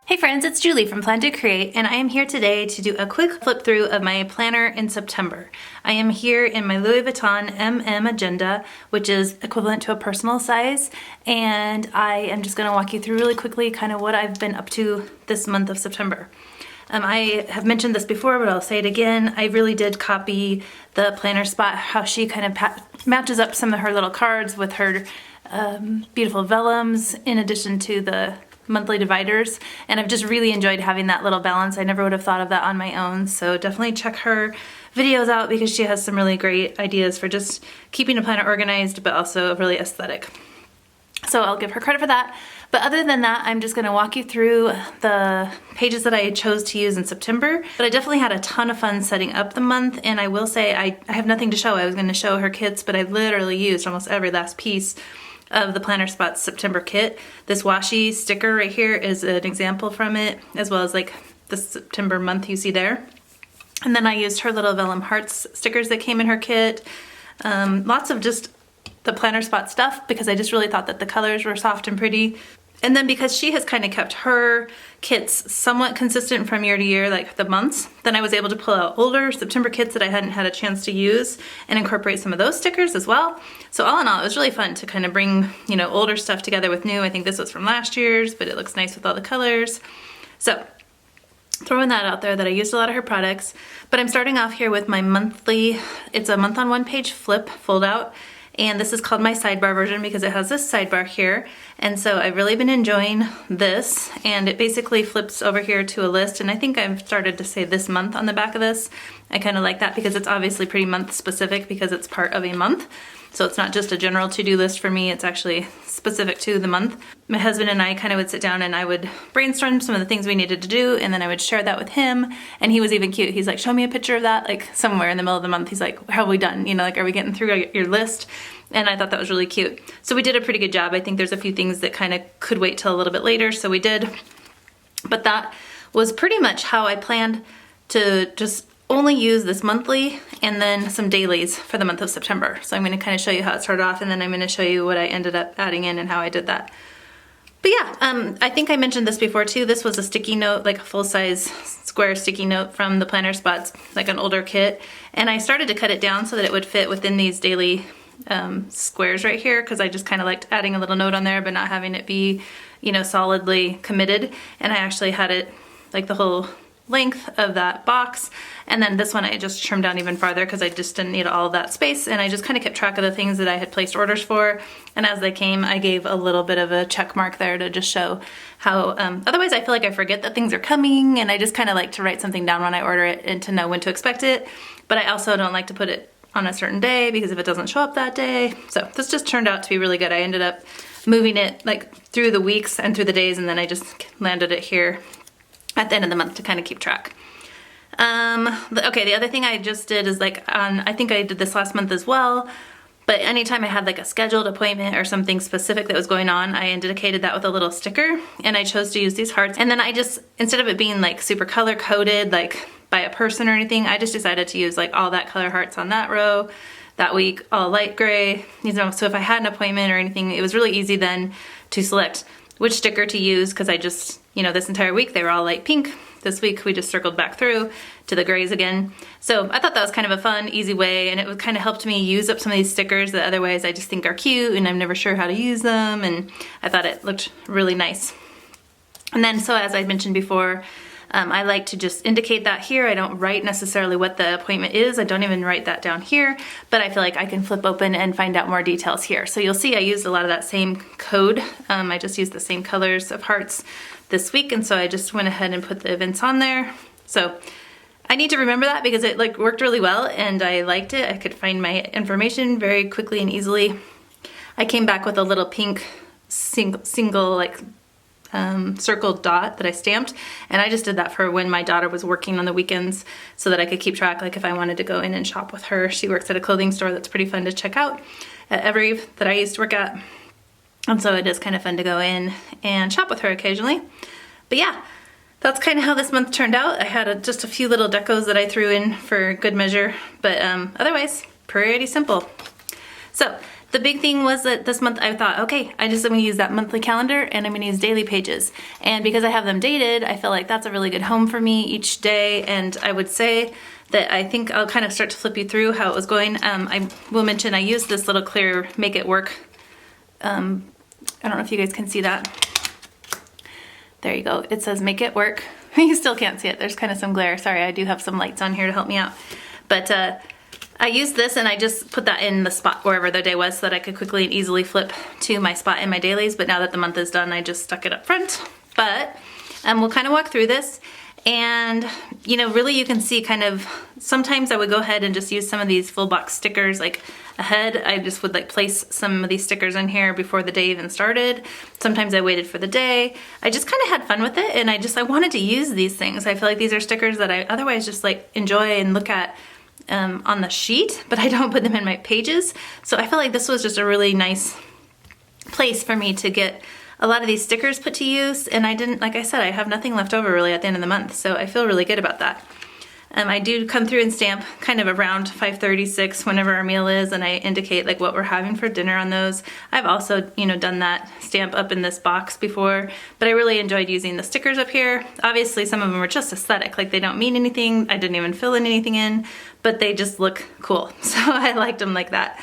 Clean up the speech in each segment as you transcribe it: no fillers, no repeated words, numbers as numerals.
Hey friends, it's Julie from Plan to Create, and I am here today to do a quick flip through of my planner in September. I am here in my Louis Vuitton MM Agenda, which is equivalent to a personal size, and I am just going to walk you through really quickly kind of what I've been up to this month of September. I have mentioned this before, but I'll say it again. I really did copy the planner spot, how she kind of matches up some of her little cards with her beautiful vellums in addition to the monthly dividers, and I've just really enjoyed having that little balance. I never would have thought of that on my own, so definitely check her videos out because she has some really great ideas for just keeping a planner organized but also really aesthetic. So I'll give her credit for that. But other than that, I'm just going to walk you through the pages that I chose to use in September. But I definitely had a ton of fun setting up the month, and I will say I have nothing to show. I was going to show her kits, but I literally used almost every last piece of the Planner Spots September kit. This washi sticker right here is an example from it, as well as like the September month you see there. And then I used her little vellum hearts stickers that came in her kit. Lots of just the Planner Spot stuff because I just really thought that the colors were soft and pretty. And then because she has kind of kept her kits somewhat consistent from year to year, like the months, then I was able to pull out older September kits that I hadn't had a chance to use and incorporate some of those stickers as well. So all in all, it was really fun to kind of bring, you know, older stuff together with new. I think this was from last year's, but it looks nice with all the colors. So throwing that out there that I used a lot of her products, but I'm starting off here with my monthly, it's a month on one page flip fold out. And this is called my sidebar version because it has this sidebar here. And so I've really been enjoying this, and it basically flips over here to a list. And I think I've started to say this month on the back of this. I kind of like that because it's obviously pretty month specific because it's part of a month. So it's not just a general to-do list for me, it's actually specific to the month. My husband and I kind of would sit down and I would brainstorm some of the things we needed to do, and then I would share that with him. And he was even cute. He's like, show me a picture of that, like somewhere in the middle of the month. He's like, how are we done? You know, like, are we getting through your list? And I thought that was really cute. So we did a pretty good job. I think there's a few things that kind of could wait till a little bit later, so we did. But that was pretty much how I planned to just only use this monthly and then some dailies for the month of September. So I'm going to kind of show you how it started off, and then I'm going to show you what I ended up adding in and how I did that. But yeah, I think I mentioned this before too. This was a sticky note, like a full-size square sticky note from the Planner Spots, like an older kit. And I started to cut it down so that it would fit within these daily squares right here, because I just kind of liked adding a little note on there but not having it be, you know, solidly committed. And I actually had it like the whole length of that box, and then this one I just trimmed down even farther because I just didn't need all of that space, and I just kind of kept track of the things that I had placed orders for, and as they came I gave a little bit of a check mark there to just show how otherwise I feel like I forget that things are coming, and I just kind of like to write something down when I order it and to know when to expect it. But I also don't like to put it on a certain day because if it doesn't show up that day. So this just turned out to be really good. I ended up moving it like through the weeks and through the days, and then I just landed it here at the end of the month to kind of keep track. Okay, the other thing I just did is like I think I did this last month as well, but anytime I had like a scheduled appointment or something specific that was going on, I indicated that with a little sticker, and I chose to use these hearts. And then I just, instead of it being like super color coded like by a person or anything, I just decided to use like all that color hearts on that row that week, all light gray, you know, so if I had an appointment or anything, it was really easy then to select which sticker to use, because I just, you know, this entire week they were all light pink. This week we just circled back through to the grays again. So I thought that was kind of a fun, easy way, and it would kind of helped me use up some of these stickers that otherwise I just think are cute and I'm never sure how to use them, and I thought it looked really nice. And then, so as I mentioned before, I like to just indicate that here. I don't write necessarily what the appointment is. I don't even write that down here, but I feel like I can flip open and find out more details here. So you'll see I used a lot of that same code. I just used the same colors of hearts this week, and so I just went ahead and put the events on there. So I need to remember that because it like worked really well and I liked it. I could find my information very quickly and easily. I came back with a little pink single like circled dot that I stamped, and I just did that for when my daughter was working on the weekends so that I could keep track, like if I wanted to go in and shop with her. She works at a clothing store that's pretty fun to check out at Every that I used to work at, and so it is kind of fun to go in and shop with her occasionally. But yeah, that's kind of how this month turned out. I had just a few little decos that I threw in for good measure, but otherwise pretty simple. So the big thing was that this month I thought, okay, I'm gonna use that monthly calendar and I'm gonna use daily pages. And because I have them dated, I feel like that's a really good home for me each day. And I would say that I think I'll kind of start to flip you through how it was going. I will mention I used this little clear Make It Work. I don't know if you guys can see that. There you go. It says Make It Work. You still can't see it. There's kind of some glare. Sorry, I do have some lights on here to help me out. But I used this and I just put that in the spot wherever the day was so that I could quickly and easily flip to my spot in my dailies. But now that the month is done, I just stuck it up front. But we'll kind of walk through this. And, you know, really you can see kind of, sometimes I would go ahead and just use some of these full box stickers like ahead. I just would like place some of these stickers in here before the day even started. Sometimes I waited for the day. I just kind of had fun with it, and I wanted to use these things. I feel like these are stickers that I otherwise just like enjoy and look at on the sheet, but I don't put them in my pages. So I feel like this was just a really nice place for me to get a lot of these stickers put to use, and I didn't, like I said, I have nothing left over really at the end of the month, so I feel really good about that. I do come through and stamp kind of around 5:36 whenever our meal is, and I indicate like what we're having for dinner on those. I've also, you know, done that stamp up in this box before, but I really enjoyed using the stickers up here. Obviously some of them are just aesthetic, like they don't mean anything. I didn't even fill in anything in, but they just look cool. So I liked them like that.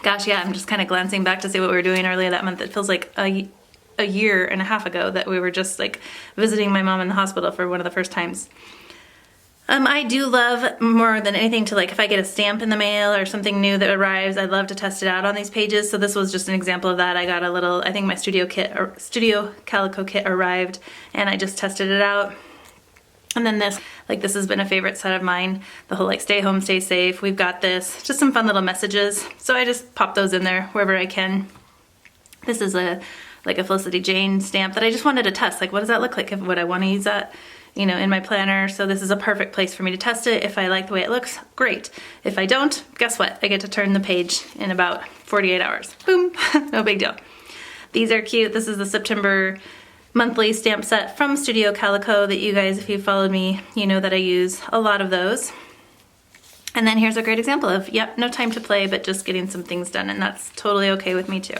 Gosh, yeah, I'm just kind of glancing back to see what we were doing earlier that month. It feels like a year and a half ago that we were just like visiting my mom in the hospital for one of the first times. I do love more than anything to, like, if I get a stamp in the mail or something new that arrives, I love to test it out on these pages. So this was just an example of that. I got a little, I think my studio calico kit arrived, and I just tested it out. And then this has been a favorite set of mine. The whole like stay home, stay safe, we've got this. Just some fun little messages. So I just pop those in there wherever I can. This is a Felicity Jane stamp that I just wanted to test. Like, what does that look like? Would I want to use that, you know, in my planner? So this is a perfect place for me to test it. If I like the way it looks, great. If I don't, guess what? I get to turn the page in about 48 hours. Boom, no big deal. These are cute. This is the September monthly stamp set from Studio Calico that you guys, if you followed me, you know that I use a lot of those. And then here's a great example of, yep, no time to play, but just getting some things done, and that's totally okay with me too.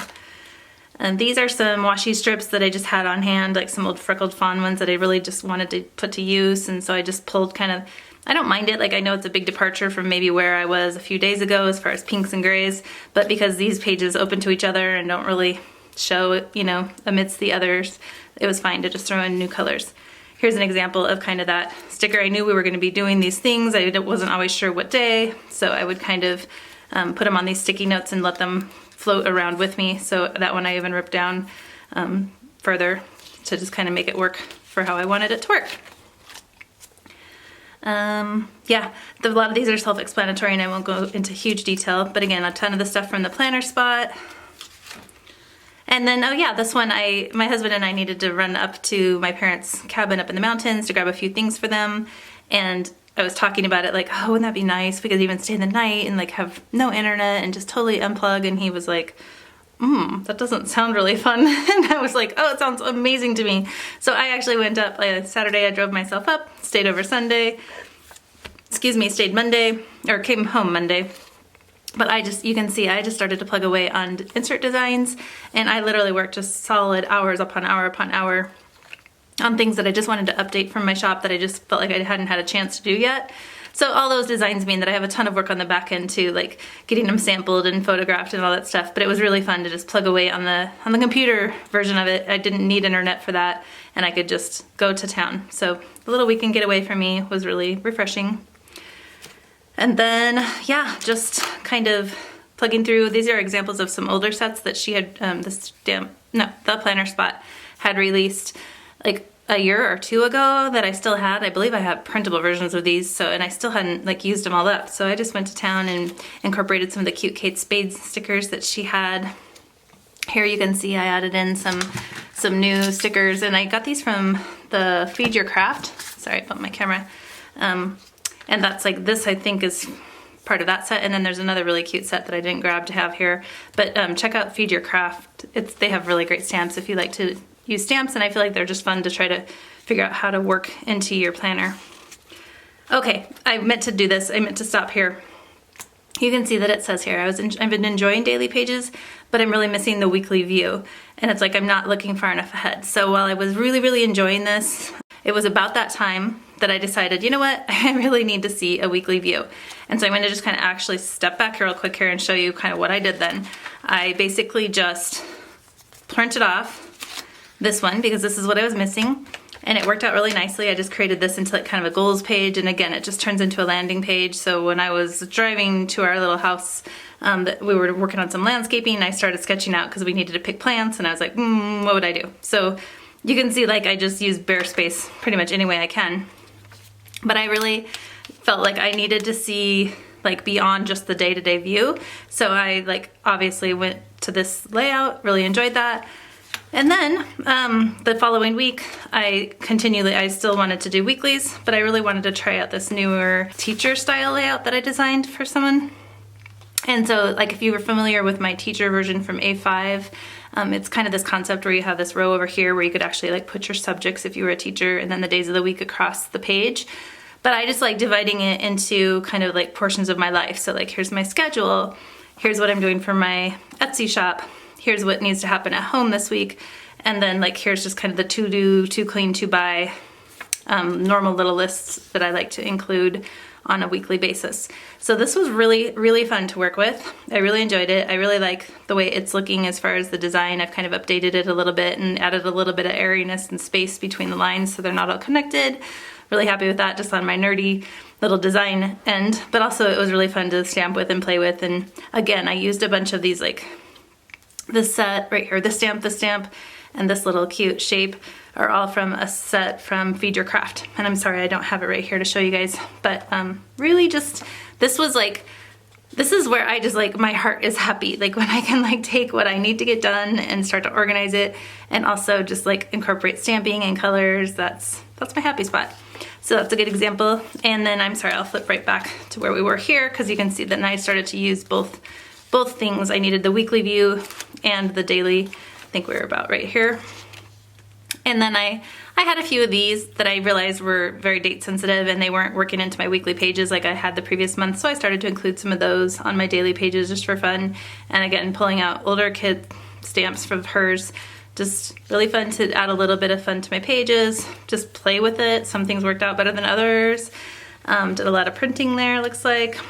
And these are some washi strips that I just had on hand, like some old freckled fawn ones that I really just wanted to put to use, and so I just pulled kind of, I don't mind it, like I know it's a big departure from maybe where I was a few days ago as far as pinks and grays, but because these pages open to each other and don't really show, you know, amidst the others, it was fine to just throw in new colors. Here's an example of kind of that sticker. I knew we were going to be doing these things. I wasn't always sure what day, so I would kind of put them on these sticky notes and let them float around with me. So that one I even ripped down further to just kind of make it work for how I wanted it to work. Yeah, a lot of these are self-explanatory and I won't go into huge detail, but again, a ton of the stuff from the planner spot. And then, oh yeah, this one, my husband and I needed to run up to my parents' cabin up in the mountains to grab a few things for them. And I was talking about it like, oh, wouldn't that be nice? We could even stay the night and like have no internet and just totally unplug. And he was like, that doesn't sound really fun. And I was like, oh, it sounds amazing to me. So I actually went up Saturday, I drove myself up, stayed over Sunday, stayed Monday, or came home Monday. But you can see, I just started to plug away on insert designs, and I literally worked just solid hours upon hour on things that I just wanted to update from my shop that I just felt like I hadn't had a chance to do yet. So all those designs mean that I have a ton of work on the back end too, like getting them sampled and photographed and all that stuff. But it was really fun to just plug away on the computer version of it. I didn't need internet for that, and I could just go to town. So the little weekend getaway for me was really refreshing. And then, yeah, just kind of plugging through. These are examples of some older sets that she had, the planner spot had released like a year or two ago that I still had. I believe I have printable versions of these, so, and I still hadn't like used them all up. So I just went to town and incorporated some of the cute Kate Spade stickers that she had. Here you can see I added in some new stickers, and I got these from the Feed Your Craft. Sorry, I bumped my camera. And that's like, this I think is part of that set, and then there's another really cute set that I didn't grab to have here. But check out Feed Your Craft. They have really great stamps if you like to use stamps, and I feel like they're just fun to try to figure out how to work into your planner. Okay, I meant to do this. I meant to stop here you can see that it says here, I've been enjoying daily pages, but I'm really missing the weekly view. And it's like I'm not looking far enough ahead. So while I was really, really enjoying this, it was about that time that I decided, you know what, I really need to see a weekly view. And so I'm gonna just kind of actually step back here real quick here and show you kind of what I did then. I basically just printed off this one because this is what I was missing. And it worked out really nicely. I just created this into like kind of a goals page, and again, it just turns into a landing page. So when I was driving to our little house, that we were working on some landscaping, I started sketching out because we needed to pick plants, and I was like, what would I do? So you can see like I just use bare space pretty much any way I can. But I really felt like I needed to see like beyond just the day-to-day view. So I like obviously went to this layout, really enjoyed that. And then the following week, I still wanted to do weeklies, but I really wanted to try out this newer teacher style layout that I designed for someone. And so like if you were familiar with my teacher version from A5, it's kind of this concept where you have this row over here where you could actually like put your subjects if you were a teacher and then the days of the week across the page. But I just like dividing it into kind of like portions of my life. So like here's my schedule, here's what I'm doing for my Etsy shop, here's what needs to happen at home this week, and then like here's just kind of the to do, to clean, to buy, normal little lists that I like to include on a weekly basis. So this was really, really fun to work with. I really enjoyed it. I really like the way it's looking as far as the design. I've kind of updated it a little bit and added a little bit of airiness and space between the lines so they're not all connected. Really happy with that, just on my nerdy little design end, but also it was really fun to stamp with and play with. And again, I used a bunch of these like this set right here, this stamp, and this little cute shape are all from a set from Feed Your Craft. And I'm sorry I don't have it right here to show you guys, but really just, this is where I just like, my heart is happy. Like when I can like take what I need to get done and start to organize it and also just like incorporate stamping and colors, that's my happy spot. So that's a good example. And then I'm sorry, I'll flip right back to where we were here because you can see that I started to use both things. I needed the weekly view and the daily. I think we were about right here. And then I had a few of these that I realized were very date sensitive and they weren't working into my weekly pages like I had the previous month. So I started to include some of those on my daily pages just for fun. And again, pulling out older kid stamps from hers, just really fun to add a little bit of fun to my pages, just play with it. Some things worked out better than others. Did a lot of printing there, looks like.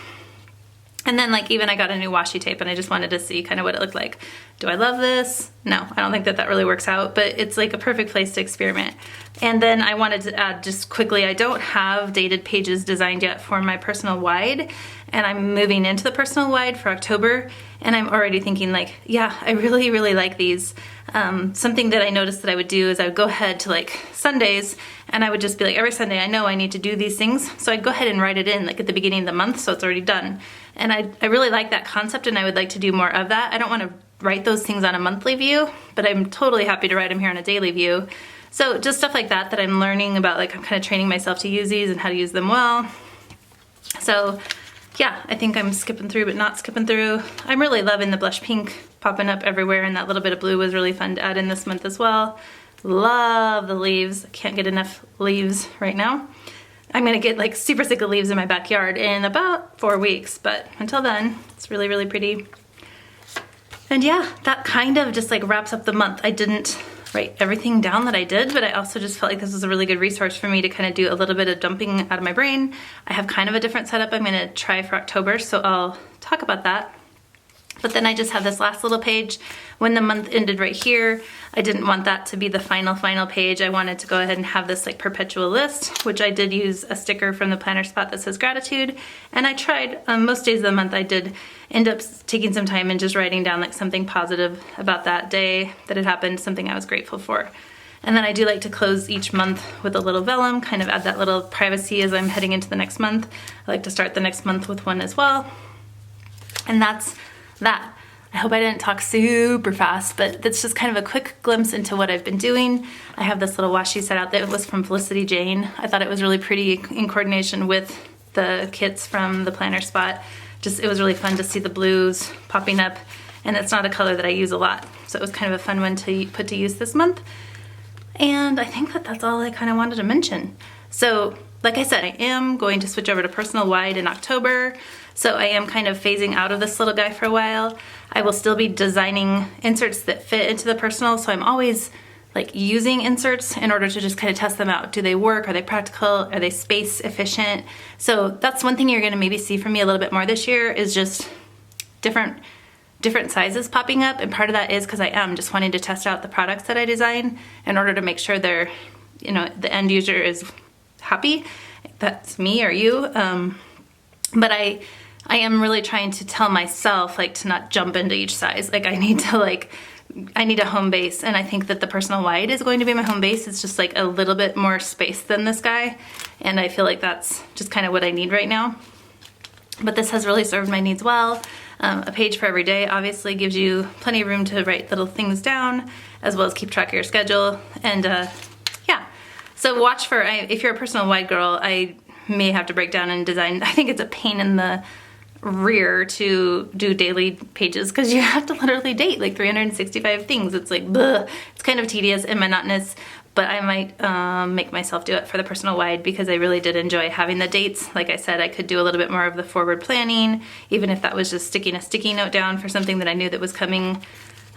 And then like even I got a new washi tape and I just wanted to see kind of what it looked like. Do I love this? No, I don't think that really works out, but it's like a perfect place to experiment. And then I wanted to add just quickly, I don't have dated pages designed yet for my personal wide, and I'm moving into the personal wide for October, and I'm already thinking like, yeah, I really, really like these. Something that I noticed that I would do is I would go ahead to like Sundays and I would just be like, every Sunday I know I need to do these things. So I'd go ahead and write it in like at the beginning of the month so it's already done. And I really like that concept and I would like to do more of that. I don't want to write those things on a monthly view, but I'm totally happy to write them here on a daily view. So just stuff like that I'm learning about, like I'm kind of training myself to use these and how to use them well. So yeah, I think I'm skipping through but not skipping through. I'm really loving the blush pink popping up everywhere, and that little bit of blue was really fun to add in this month as well. Love the leaves. Can't get enough leaves right now. I'm gonna get like super sick of leaves in my backyard in about 4 weeks, but until then, it's really, really pretty. And yeah, that kind of just like wraps up the month. I didn't write everything down that I did, but I also just felt like this was a really good resource for me to kind of do a little bit of dumping out of my brain. I have kind of a different setup I'm gonna try for October, so I'll talk about that. But then I just have this last little page. When the month ended right here, I didn't want that to be the final page. I wanted to go ahead and have this like perpetual list, which I did use a sticker from the planner spot that says gratitude. And I tried, most days of the month I did end up taking some time and just writing down like something positive about that day that had happened, something I was grateful for. And then I do like to close each month with a little vellum, kind of add that little privacy as I'm heading into the next month. I like to start the next month with one as well. And that's that. I hope I didn't talk super fast, but that's just kind of a quick glimpse into what I've been doing. I have this little washi set out that was from Felicity Jane. I thought it was really pretty in coordination with the kits from the planner spot. Just, it was really fun to see the blues popping up, and it's not a color that I use a lot. So it was kind of a fun one to put to use this month. And I think that that's all I kind of wanted to mention. So like I said, I am going to switch over to personal wide in October, so I am kind of phasing out of this little guy for a while. I will still be designing inserts that fit into the personal, so I'm always like using inserts in order to just kind of test them out. Do they work? Are they practical? Are they space efficient? So that's one thing you're gonna maybe see from me a little bit more this year, is just different sizes popping up, and part of that is because I am just wanting to test out the products that I design in order to make sure they're, you know, the end user is happy. That's me or you. But I am really trying to tell myself like to not jump into each size. Like I need a home base, and I think that the personal wide is going to be my home base. It's just like a little bit more space than this guy, and I feel like that's just kind of what I need right now. But this has really served my needs well. A page for every day obviously gives you plenty of room to write little things down, as well as keep track of your schedule. And yeah, so watch for, if you're a personal wide girl, I may have to break down and design. I think it's a pain in the rear to do daily pages because you have to literally date like 365 things. It's like, bleh. It's kind of tedious and monotonous, but I might make myself do it for the personal wide because I really did enjoy having the dates. Like I said, I could do a little bit more of the forward planning, even if that was just sticking a sticky note down for something that I knew that was coming.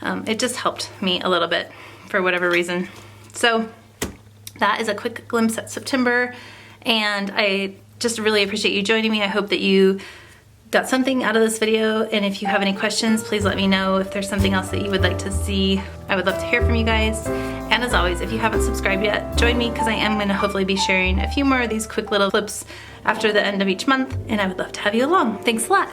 It just helped me a little bit for whatever reason. So that is a quick glimpse at September, and I just really appreciate you joining me. I hope that you got something out of this video, and if you have any questions, please let me know. If there's something else that you would like to see, I would love to hear from you guys. And as always, if you haven't subscribed yet, join me, because I am going to hopefully be sharing a few more of these quick little clips after the end of each month, and I would love to have you along. Thanks a lot.